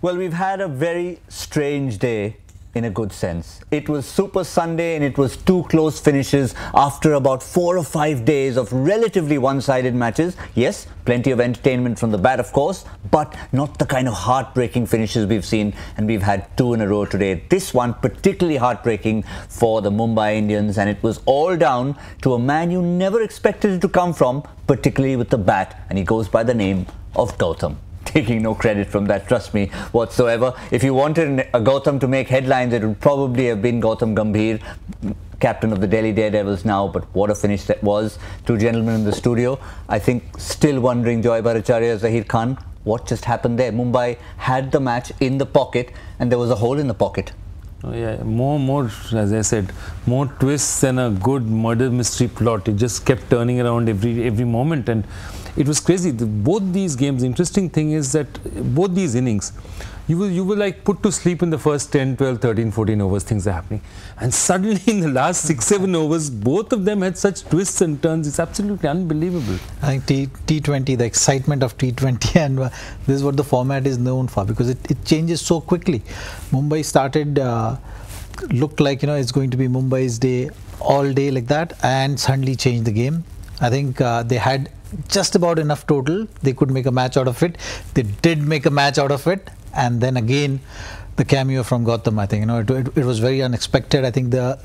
Well, we've had a very strange day in a good sense. It was Super Sunday and it was two close finishes after about 4 or 5 days of relatively one-sided matches. Yes, plenty of entertainment from the bat, of course, but not the kind of heartbreaking finishes we've seen, and we've had two in a row today. This one particularly heartbreaking for the Mumbai Indians, and it was all down to a man you never expected it to come from, particularly with the bat, and he goes by the name of Gautam. Taking no credit from that, trust me, whatsoever. If you wanted a Gautam to make headlines, it would probably have been Gautam Gambhir, captain of the Delhi Daredevils now, but what a finish that was. Two gentlemen in the studio, I think still wondering, Joy Bhattacharya, Zahir Khan, what just happened there? Mumbai had the match in the pocket and there was a hole in the pocket. Oh yeah, more, as I said, more twists than a good murder mystery plot. It just kept turning around every moment, and it was crazy. Both these games, the interesting thing is that both these innings, you were like put to sleep in the first 10, 12, 13, 14 overs, things are happening. And suddenly in the last 6, 7 overs, both of them had such twists and turns. It's absolutely unbelievable. I think T20, the excitement of T20, and this is what the format is known for, because it changes so quickly. Mumbai started, looked like, it's going to be Mumbai's day all day like that, and suddenly changed the game. I think they had just about enough total. They could make a match out of it. They did make a match out of it. And then again, the cameo from Gautam, I think, it was very unexpected. I think the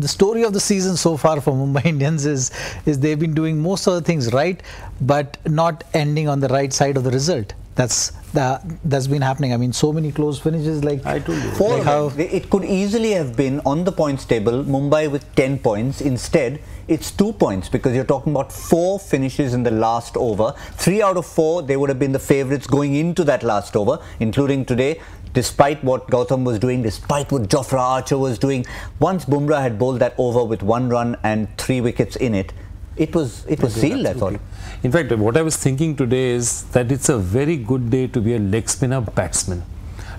story of the season so far for Mumbai Indians is they've been doing most of the things right, but not ending on the right side of the result. That's been happening. I mean, so many close finishes, like I told you. It could easily have been on the points table, Mumbai with 10 points. Instead, it's 2 points, because you're talking about 4 finishes in the last over. 3 out of 4, they would have been the favourites going into that last over, including today. Despite what Gautam was doing, despite what Jofra Archer was doing, once Bumrah had bowled that over with 1 run and 3 wickets in it, it was sealed, I thought. In fact, what I was thinking today is that it's a very good day to be a leg spinner batsman.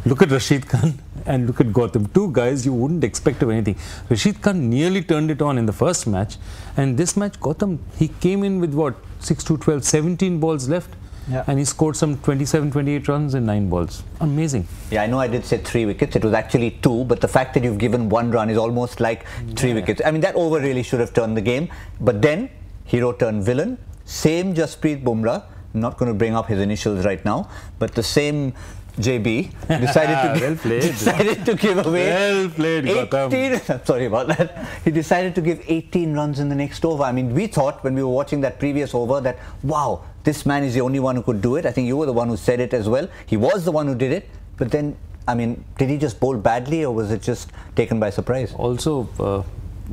Look at Rashid Khan and look at Gautam. Two guys you wouldn't expect of anything. Rashid Khan nearly turned it on in the first match, and this match, Gautam, he came in with what, 6 to 12, 17 balls left. Yeah. And he scored some 27, 28 runs in 9 balls. Amazing. Yeah, I know I did say 3 wickets. It was actually 2, but the fact that you've given 1 run is almost like 3 wickets. I mean, that over really should have turned the game. But then, hero turned villain. Same Jasprit Bumrah. I'm not going to bring up his initials right now, but the same JB decided to give away 18. Sorry about that. He decided to give 18 runs in the next over. I mean, we thought when we were watching that previous over that, wow, this man is the only one who could do it. I think you were the one who said it as well. He was the one who did it. But then, I mean, did he just bowl badly, or was it just taken by surprise? Also,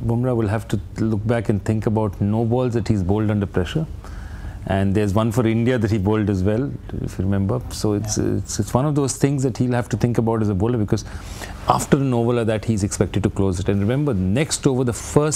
Bumrah will have to look back and think about no balls that he's bowled under pressure. And there's one for India that he bowled as well, if you remember. So it's one of those things that he'll have to think about as a bowler, because after an over like that, he's expected to close it. And remember, next over, the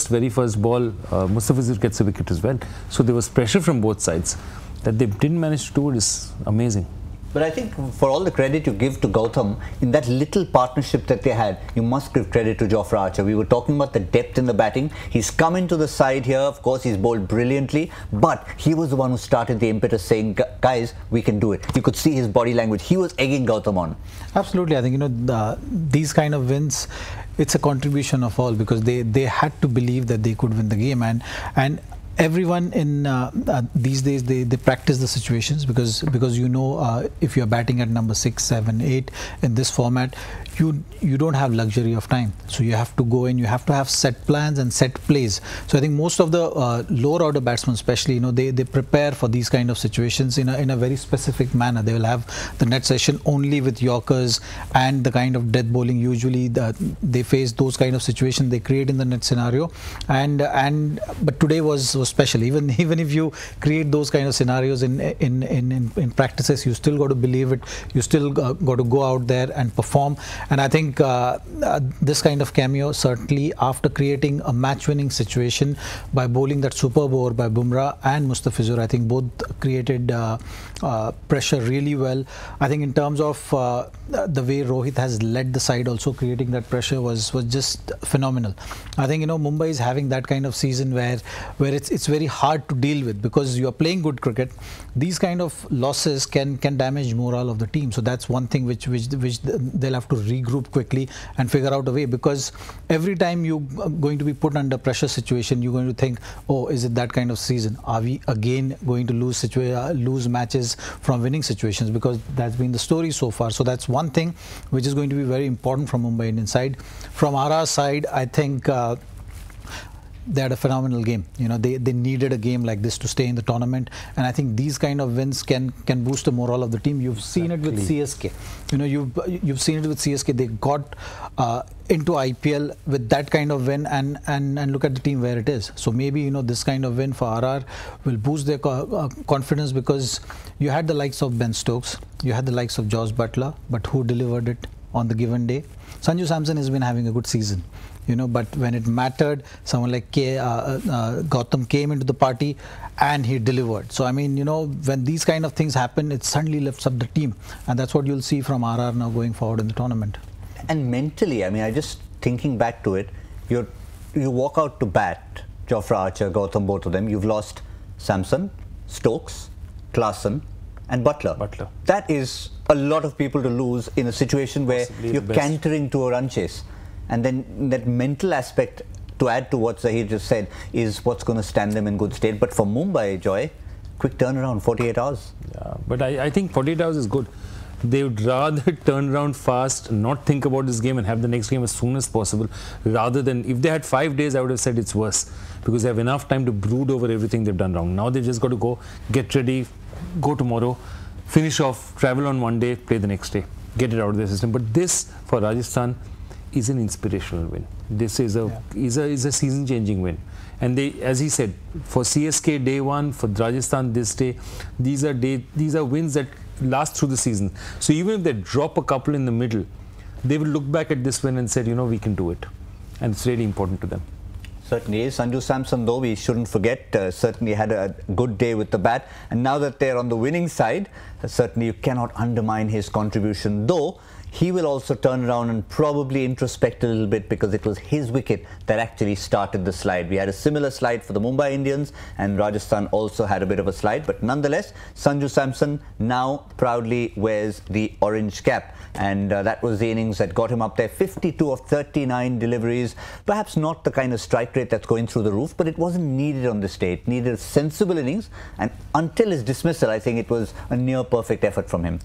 very first ball, Mustafizur gets a wicket as well. So there was pressure from both sides. That they didn't manage to do it is amazing. But I think for all the credit you give to Gautam, in that little partnership that they had, you must give credit to Jofra Archer. We were talking about the depth in the batting. He's come into the side here. Of course, he's bowled brilliantly, but he was the one who started the impetus, saying, guys, we can do it. You could see his body language. He was egging Gautam on. Absolutely. I think, these kind of wins, it's a contribution of all, because they had to believe that they could win the game. And everyone in these days, they practice the situations, because if you're batting at number 6, 7, 8 in this format, you don't have luxury of time. So you have to go in, you have to have set plans and set plays. So I think most of the lower order batsmen especially, they prepare for these kind of situations in a very specific manner. They will have the net session only with Yorkers and the kind of death bowling. Usually they face those kind of situations they create in the net scenario, but today was special. Even if you create those kind of scenarios in practices, you still got to believe it. You still got to go out there and perform. And I think this kind of cameo, certainly after creating a match-winning situation by bowling that superb over by Bumrah and Mustafizur, I think both created pressure really well. I think in terms of the way Rohit has led the side, also creating that pressure was just phenomenal. I think Mumbai is having that kind of season where it's very hard to deal with, because you are playing good cricket. These kind of losses can damage morale of the team. So that's one thing which they'll have to regroup quickly and figure out a way, because every time you're going to be put under pressure situation, you're going to think, oh, is it that kind of season? Are we again going to lose matches from winning situations? Because that's been the story so far. So that's one thing which is going to be very important from Mumbai Indian side. From RR side, I think they had a phenomenal game. They needed a game like this to stay in the tournament, and I think these kind of wins can boost the morale of the team. You've seen it with CSK. You've seen it with CSK. They got into IPL with that kind of win, and look at the team where it is. So maybe this kind of win for RR will boost their confidence, because you had the likes of Ben Stokes, you had the likes of Josh Butler, but who delivered it on the given day? Sanju Samson has been having a good season. But when it mattered, someone like Gautam came into the party and he delivered. So, I mean, when these kind of things happen, it suddenly lifts up the team. And that's what you'll see from RR now going forward in the tournament. And mentally, I mean, I just thinking back to it, you walk out to bat, Jofra Archer, Gautam, both of them. You've lost Samson, Stokes, Klaasen and Butler. That is a lot of people to lose in a situation where you're cantering to a run chase. And then that mental aspect, to add to what Zahir just said, is what's going to stand them in good state. But for Mumbai, Joy, quick turnaround, 48 hours. Yeah, but I think 48 hours is good. They would rather turn around fast, not think about this game and have the next game as soon as possible, rather than, if they had 5 days, I would have said it's worse, because they have enough time to brood over everything they've done wrong. Now they've just got to go, get ready, go tomorrow, finish off, travel on one day, play the next day, get it out of their system. But this, for Rajasthan, is an inspirational win. This is a season-changing win. And they, as he said, for CSK day one, for Rajasthan this day, these are wins that last through the season. So even if they drop a couple in the middle, they will look back at this win and said, we can do it. And it's really important to them. Certainly is. Sanju Samson, though, we shouldn't forget, certainly had a good day with the bat. And now that they're on the winning side, certainly you cannot undermine his contribution, though he will also turn around and probably introspect a little bit, because it was his wicket that actually started the slide. We had a similar slide for the Mumbai Indians, and Rajasthan also had a bit of a slide. But nonetheless, Sanju Samson now proudly wears the orange cap. And that was the innings that got him up there. 52 of 39 deliveries. Perhaps not the kind of strike rate that's going through the roof, but it wasn't needed on this day. It needed a sensible innings. And until his dismissal, I think it was a near perfect effort from him.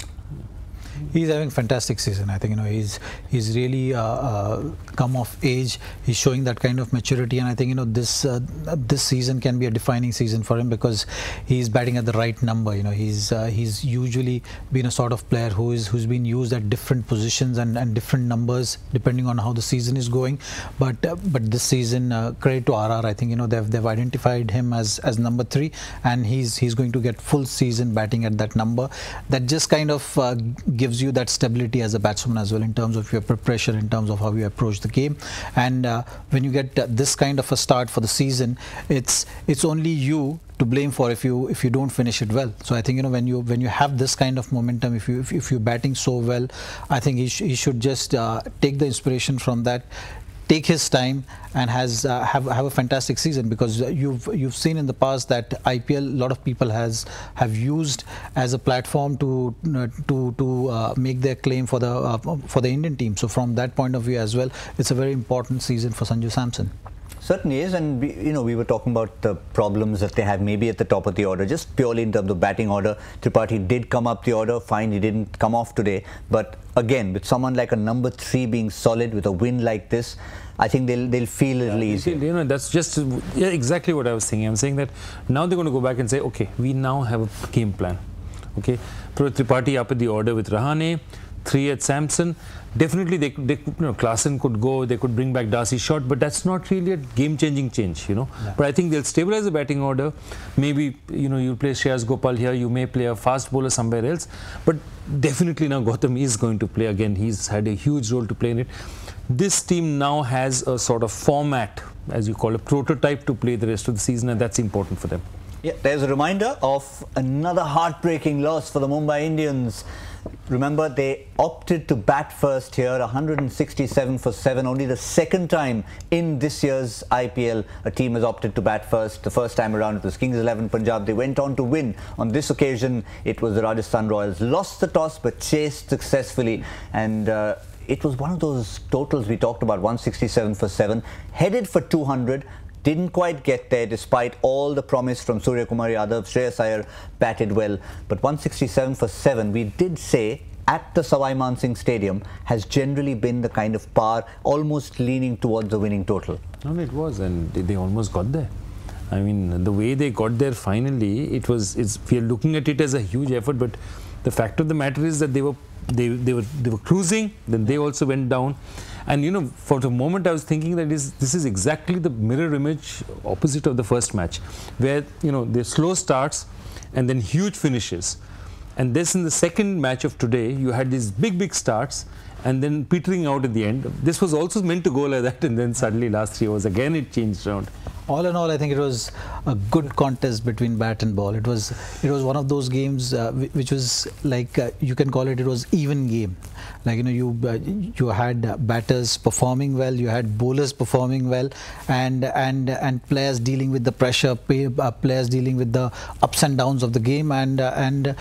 He's having a fantastic season. I think he's really come of age. He's showing that kind of maturity, and I think this season can be a defining season for him, because he's batting at the right number. He's usually been a sort of player who's been used at different positions and different numbers depending on how the season is going. But this season, credit to RR. I think they've identified him as number 3, and he's going to get full season batting at that number. That just kind of gives you that stability as a batsman as well, in terms of your preparation, in terms of how you approach the game. And when you get this kind of a start for the season, it's only you to blame for if you don't finish it well. So I think when you have this kind of momentum, if you're batting so well, I think he should just take the inspiration from that, take his time, and have a fantastic season, because you've seen in the past that IPL, a lot of people have used as a platform to make their claim for the Indian team. So from that point of view as well, it's a very important season for Sanju Samson. Certainly is. And we were talking about the problems that they have maybe at the top of the order, just purely in terms of batting order. Tripathi did come up the order, fine, he didn't come off today, but again, with someone like a number 3 being solid with a win like this, I think they'll feel a little easier. That's just exactly what I was saying. I'm saying that now they're going to go back and say, okay, we now have a game plan. Okay, Tripathi up at the order with Rahane, 3 at Samson. Definitely, they Klaasen could go, they could bring back Darcy Short, but that's not really a game-changing change, No. But I think they'll stabilize the batting order. Maybe, you play Shreyas Gopal here, you may play a fast bowler somewhere else, but definitely now Gautam is going to play again. He's had a huge role to play in it. This team now has a sort of format, as you call a prototype, to play the rest of the season, and that's important for them. Yeah, there's a reminder of another heartbreaking loss for the Mumbai Indians. Remember, they opted to bat first here, 167 for 7. Only the second time in this year's IPL a team has opted to bat first. The first time around it was Kings 11 Punjab. They went on to win. On this occasion, it was the Rajasthan Royals. Lost the toss but chased successfully. And it was one of those totals we talked about, 167 for 7. Headed for 200. Didn't quite get there despite all the promise from Surya Kumar Yadav. Shreyas Iyer batted well, but 167 for 7, we did say at the Sawai Man Singh Stadium has generally been the kind of par almost leaning towards the winning total. No, it was, and they almost got there. I mean, the way they got there finally, we are looking at it as a huge effort, but the fact of the matter is that they were cruising, then they also went down. And you know, for the moment I was thinking that this is exactly the mirror image opposite of the first match, where you know the slow starts and then huge finishes. And this in the second match of today, you had these big starts and then petering out at the end. This was also meant to go like that, and then suddenly last 3 overs again it changed around. All in all, I think it was a good contest between bat and ball. It was one of those games which was like you can call it was even game. Like you know, you had batters performing well, you had bowlers performing well, and players dealing with the pressure, players dealing with the ups and downs of the game, and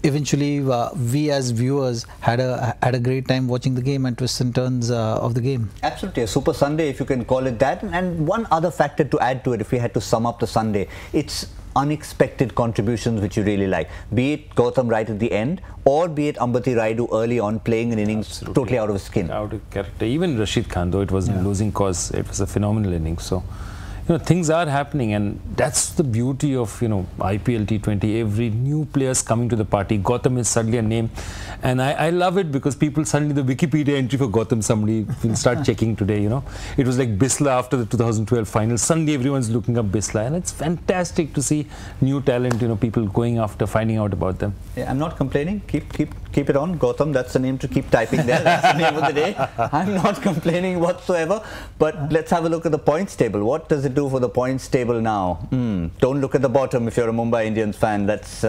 eventually we as viewers had a great time watching the game and twists and turns of the game. Absolutely, a super Sunday if you can call it that. And one other factor to add to it, if we had to sum up the Sunday, it's unexpected contributions which you really like. Be it Gautam right at the end, or be it Ambati Rayudu early on playing an innings totally out of his skin. Out of character. Even Rashid Khan, though it wasn't losing cause, it was a phenomenal innings. So you know, things are happening, and that's the beauty of, you know, IPL T20. Every new player's coming to the party. Gautam is suddenly a name, and I love it because people suddenly, the Wikipedia entry for Gautam, somebody will start checking today, you know. It was like Bisla after the 2012 final. Suddenly everyone's looking up Bisla, and it's fantastic to see new talent, you know, people going after, finding out about them. Yeah, I'm not complaining. Keep it on, Gautam. That's the name to keep typing there. That's the name of the day. I'm not complaining whatsoever. But let's have a look at the points table. What does it do for the points table now? Don't look at the bottom if you're a Mumbai Indians fan. That's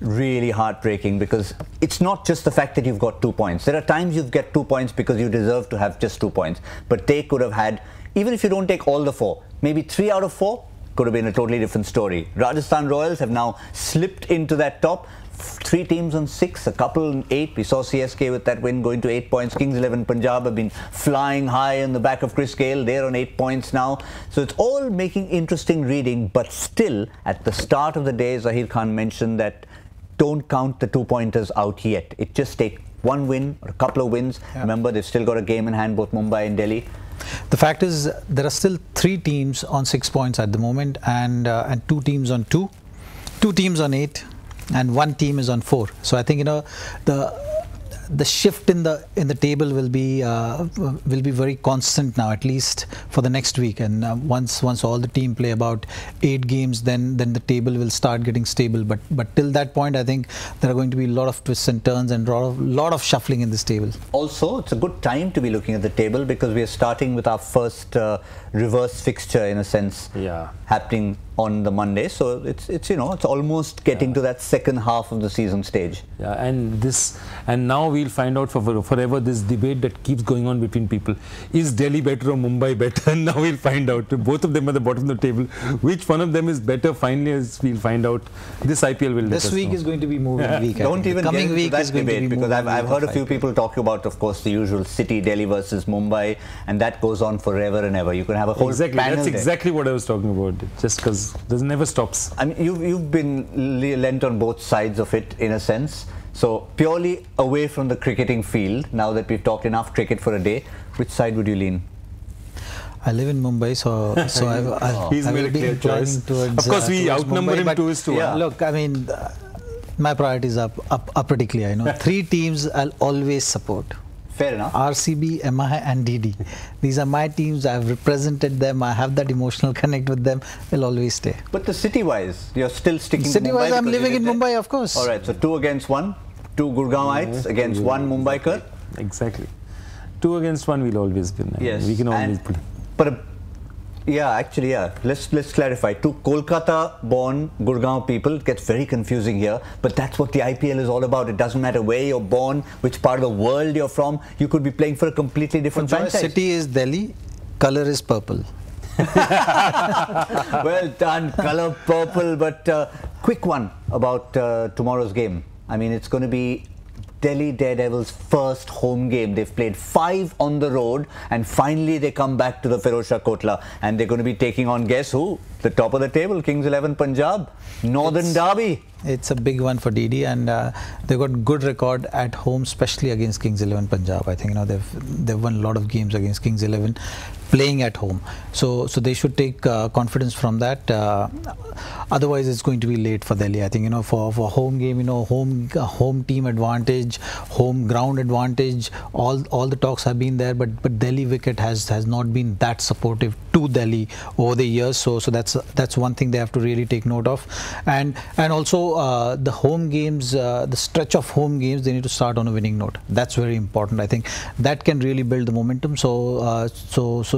really heartbreaking, because it's not just the fact that you've got 2 points. There are times you get 2 points because you deserve to have just 2 points. But they could have had, even if you don't take all the 4, maybe 3 out of 4 could have been a totally different story. Rajasthan Royals have now slipped into that top. 3 teams on 6, a couple on 8. We saw CSK with that win going to 8 points. Kings 11 Punjab have been flying high in the back of Chris Gale. They're on 8 points now. So it's all making interesting reading, but still at the start of the day, Zahir Khan mentioned that don't count the 2-pointers out yet. It just takes 1 win or a couple of wins. Yeah. Remember, they've still got a game in hand, both Mumbai and Delhi. The fact is, there are still 3 teams on 6 points at the moment, and 2 teams on 2, 2 teams on 8, and 1 team is on 4. So I think, you know, the shift in the table will be very constant now, at least for the next week. And once all the team play about 8 games, then the table will start getting stable. But till that point, I think there are going to be a lot of twists and turns and lot of shuffling in this table. Also, it's a good time to be looking at the table, because we are starting with our first reverse fixture, in a sense, happening on the Monday. So it's you know, it's almost getting to that second half of the season stage. Yeah, and now we'll find out forever this debate that keeps going on between people. Is Delhi better or Mumbai better? And now we'll find out. Both of them at the bottom of the table. Which one of them is better? Finally, as we'll find out. This IPL will let us know. This week is going to be moving week. Don't even get into that debate, because I've heard a few people talk about, of course, the usual City, Delhi versus Mumbai, and that goes on forever and ever. You can have a whole panel. That's exactly what I was talking about. Just because this never stops. I mean, you've been lent on both sides of it, in a sense. So purely away from the cricketing field, now that we've talked enough cricket for a day, which side would you lean? I live in Mumbai, so he's made a clear choice. Of course, we outnumber him 2-1. Yeah. Look, I mean, my priorities are pretty clear. You know, 3 teams I'll always support. Fair enough. RCB, MI and DD. These are my teams. I've represented them. I have that emotional connect with them. Will always stay. But the city-wise, you're still sticking to Mumbai? City-wise, I'm living in Mumbai, of course. All right, so 2 against 1. 2 Gurgaonites against 1 Mumbaikar. Exactly. 2 against 1 will always win. Yes. We can always put. But Yeah, actually, yeah. Let's clarify. To Kolkata-born Gurgaon people, it gets very confusing here. But that's what the IPL is all about. It doesn't matter where you're born, which part of the world you're from. You could be playing for a completely different franchise. City is Delhi. Color is purple. Well done, colour purple. But quick one about tomorrow's game. I mean, it's going to be Delhi Daredevils' first home game. They've played 5 on the road, and finally they come back to the Firozshah Kotla, and they're going to be taking on, guess who? The top of the table, Kings 11 Punjab, Northern Derby. It's a big one for DD, and they've got good record at home, especially against Kings 11 Punjab. I think they've won a lot of games against Kings 11 playing at home, so they should take confidence from that. Otherwise, it's going to be late for Delhi. I think for home game, home team advantage, home ground advantage. All the talks have been there, but Delhi wicket has not been that supportive to Delhi over the years. So that's one thing they have to really take note of, and also the home games, the stretch of home games, they need to start on a winning note. That's very important. I think that can really build the momentum. So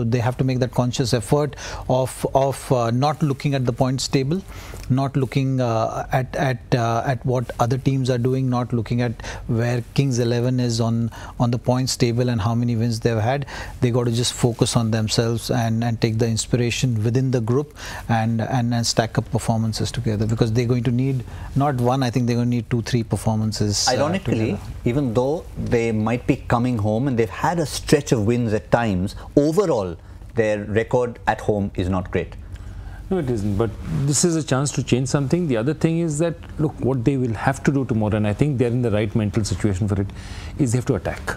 they have to make that conscious effort of not looking at the points table, not looking at what other teams are doing, not looking at where Kings 11 is on the points table and how many wins they've had. They got to just focus on themselves and take the inspiration within the group and stack up performances together, because they're going to need not one, I think they're going to need 2-3 performances. Ironically, even though they might be coming home and they've had a stretch of wins at times, overall their record at home is not great. No, it isn't, but this is a chance to change something. The other thing is that, look, what they will have to do tomorrow, and I think they're in the right mental situation for it, is they have to attack.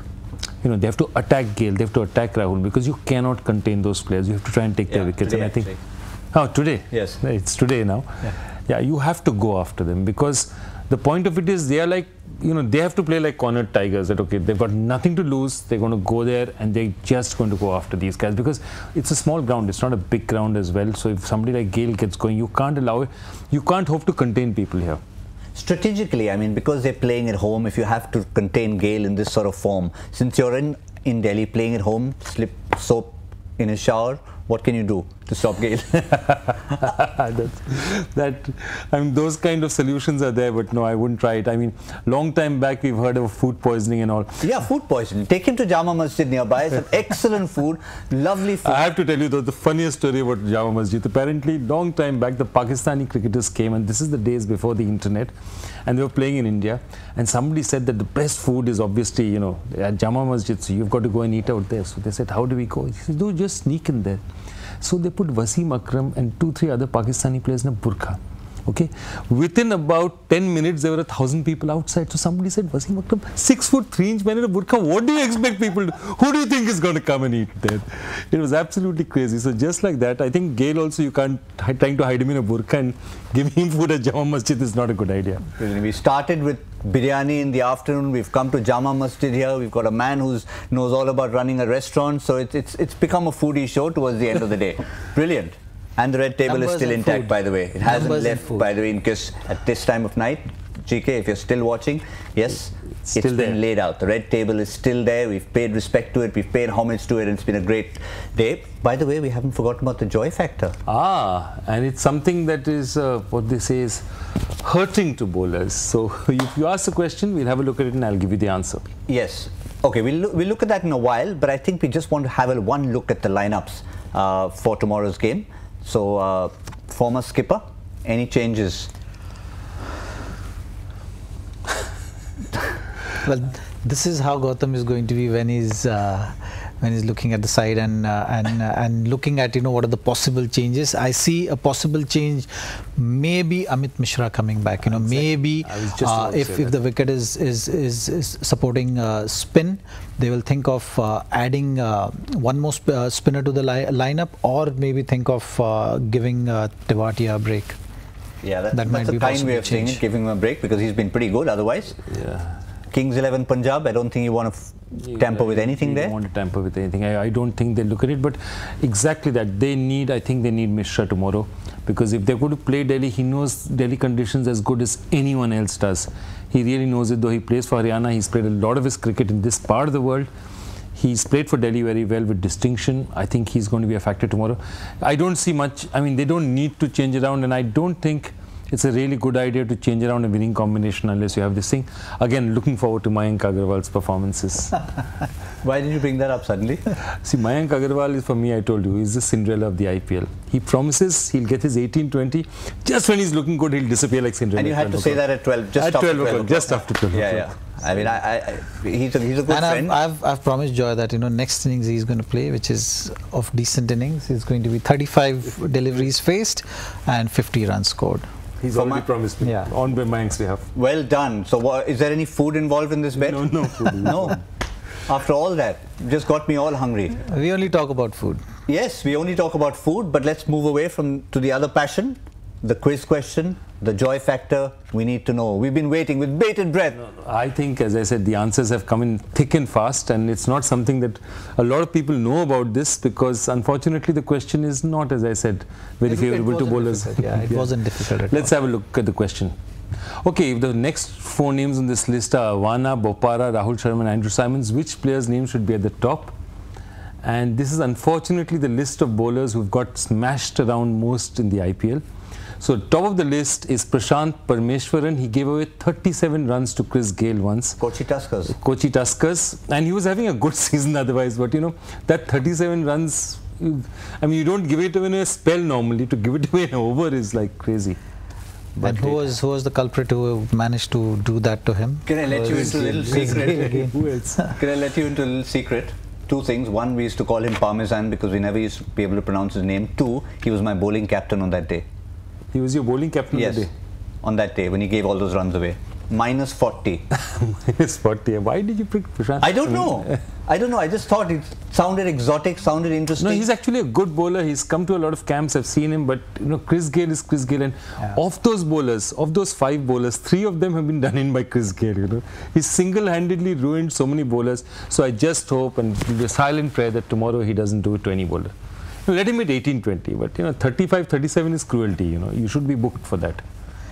They have to attack Gale, they have to attack Rahul, because you cannot contain those players. You have to try and take their wickets. Today, and I think, today? Yes. It's today now. Yeah, you have to go after them, because the point of it is they are like, they have to play like cornered tigers, that okay, they've got nothing to lose, they're going to go there and they're just going to go after these guys, because it's a small ground, it's not a big ground as well. So if somebody like Gale gets going, you can't allow it, you can't hope to contain people here. Strategically, I mean, because they're playing at home, if you have to contain Gale in this sort of form, since you're in Delhi playing at home, slip soap in a shower, what can you do to stop Gale? I mean, those kind of solutions are there, but no, I wouldn't try it. I mean, long time back we've heard of food poisoning and all. Yeah, food poisoning. Take him to Jama Masjid nearby. Some excellent food, lovely food. I have to tell you though, the funniest story about Jama Masjid. Apparently, long time back, the Pakistani cricketers came, and this is the days before the internet, and they were playing in India, and somebody said that the best food is obviously, at Jama Masjid, so you've got to go and eat out there. So they said, how do we go? He said, do just sneak in there. So they put Wasim Akram and 2-3 other Pakistani players in a burqa. Okay, within about 10 minutes there were 1,000 people outside. So somebody said, Wasim Akram, 6 foot 3 inch man in a burqa, what do you expect people to, who do you think is going to come and eat there? It was absolutely crazy. So just like that, I think Gale also, you can't, trying to hide him in a burqa and give him food at Jama Masjid is not a good idea. We started with biryani in the afternoon, we've come to Jama Masjid here, we've got a man who knows all about running a restaurant, so it's become a foodie show towards the end of the day. Brilliant. And the red table is still intact, by the way. It hasn't left, by the way, in case at this time of night. GK, if you're still watching, yes, it's been laid out. The red table is still there. We've paid respect to it. We've paid homage to it. And it's been a great day. By the way, we haven't forgotten about the joy factor. And it's something that is, what they say is hurting to bowlers. So if you ask a question, we'll have a look at it and I'll give you the answer. Yes. Okay, we'll look at that in a while. But I think we just want to have one look at the lineups for tomorrow's game. So, former skipper, any changes? Well, this is how Gautam is going to be when he's looking at the side and looking at what are the possible changes. I see a possible change, maybe Amit Mishra coming back. Maybe if the wicket is supporting spin, they will think of adding one more spinner to the lineup, or maybe think of giving Tewati a break. Yeah, that's a kind way of saying it, giving him a break, because he's been pretty good otherwise. Yeah. Kings 11 Punjab, I don't think you want to tamper with anything there. Don't want to tamper with anything. I don't think they look at it, but exactly that. I think they need Mishra tomorrow, because if they're going to play Delhi, he knows Delhi conditions as good as anyone else does. He really knows it, though he plays for Haryana. He's played a lot of his cricket in this part of the world. He's played for Delhi very well with distinction. I think he's going to be a factor tomorrow. I don't see much. I mean, they don't need to change around, and I don't think it's a really good idea to change around a winning combination unless you have this thing. Again, looking forward to Mayank Agarwal's performances. Why did you bring that up suddenly? See, Mayank Agarwal is, for me, I told you, he's the Cinderella of the IPL. He promises he'll get his 18-20. Just when he's looking good, he'll disappear like Cinderella. And you had to say that at 12, just at after 12 o'clock. Just after 12 o'clock. Yeah. I mean, he's a good friend. I've promised Joy that, you know, next innings he's going to play, which is of decent innings. It's going to be 35 deliveries faced and 50 runs scored. He's already promised me, on by Mayank's behalf. Well done. So is there any food involved in this bet? No food. No. After all that, just got me all hungry. We only talk about food. Yes, we only talk about food, but let's move away to the other passion, the quiz question, the joy factor. We need to know. We've been waiting with bated breath. I think, as I said, the answers have come in thick and fast, and it's not something that a lot of people know about this, because unfortunately the question is not, as I said, very favorable to bowlers. It wasn't difficult. Let's have a look at the question. Okay, the next 4 names on this list are Avana, Bopara, Rahul Sharma and Andrew Simons. Which player's name should be at the top? And this is unfortunately the list of bowlers who've got smashed around most in the IPL. So top of the list is Prashant Parmeshwaran. He gave away 37 runs to Chris Gayle once. Kochi Tuskers. Kochi Tuskers. And he was having a good season otherwise. But you know, that 37 runs, I mean, you don't give it away in a spell normally. To give it away in an over is like crazy. But who was the culprit who managed to do that to him? Can I let you into a little secret? Who else? Can I let you into a little secret? 2 things. 1, we used to call him Parmesan because we never used to be able to pronounce his name. 2, he was my bowling captain on that day. He was your bowling captain on that day? On that day when he gave all those runs away. Minus 40. Minus 40. Why did you pick Prashant? I don't know. I don't know. I just thought it sounded exotic, sounded interesting. No, he's actually a good bowler. He's come to a lot of camps. I've seen him. But, you know, Chris Gayle is Chris Gayle. And of those bowlers, of those 5 bowlers, 3 of them have been done in by Chris Gayle, you know. He's single-handedly ruined so many bowlers. So I just hope and do a silent prayer that tomorrow he doesn't do it to any bowler. Let him hit 18-20. But, you know, 35-37 is cruelty, you know. You should be booked for that.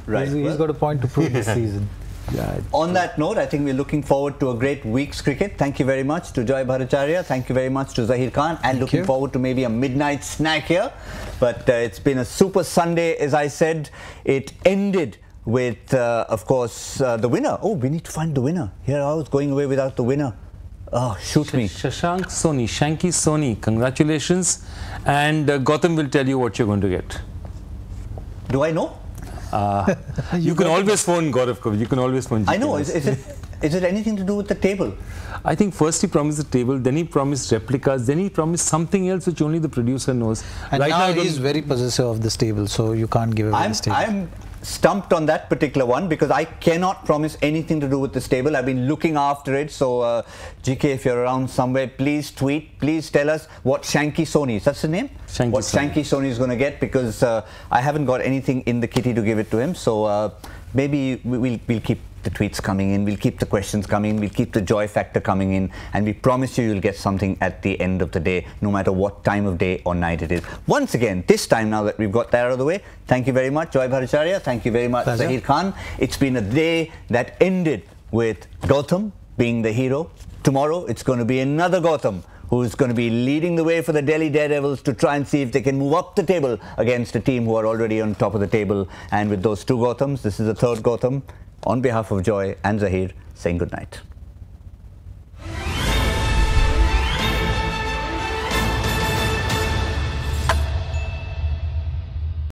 Right. He's got a point to prove this season. Yeah. On that note, I think we're looking forward to a great week's cricket. Thank you very much to Joy Bhattacharya. Thank you very much to Zahir Khan. And looking forward to maybe a midnight snack here. But it's been a super Sunday, as I said. It ended with, of course, the winner. Oh, we need to find the winner. Here I was going away without the winner. Oh, shoot me. Shashank Soni, Shanky Soni. Congratulations. And Gautam will tell you what you're going to get. Do I know? You can always phone Gaurav. You can always phone GK. I know. Is it anything to do with the table? I think first he promised the table, then he promised replicas, then he promised something else which only the producer knows. And right now he's very possessive of this table, so you can't give away this table. I'm stumped on that particular one because I cannot promise anything to do with this table. I've been looking after it. So GK, if you're around somewhere, please tweet. Please tell us what Shanky Soni, that's the name? What Shanky Soni is going to get, because I haven't got anything in the kitty to give it to him. So maybe we'll keep the tweets coming in, we'll keep the questions coming in, we'll keep the joy factor coming in, and we promise you'll get something at the end of the day, no matter what time of day or night it is. Once again, this time, now that we've got that out of the way, thank you very much, Joy Bhattacharya. Thank you very much, Zahir Khan. It's been a day that ended with Gautam being the hero. Tomorrow, it's going to be another Gautam who's going to be leading the way for the Delhi Daredevils to try and see if they can move up the table against a team who are already on top of the table. And with those 2 Gautams, this is the 3rd Gautam. On behalf of Joy and Zahir, saying good night.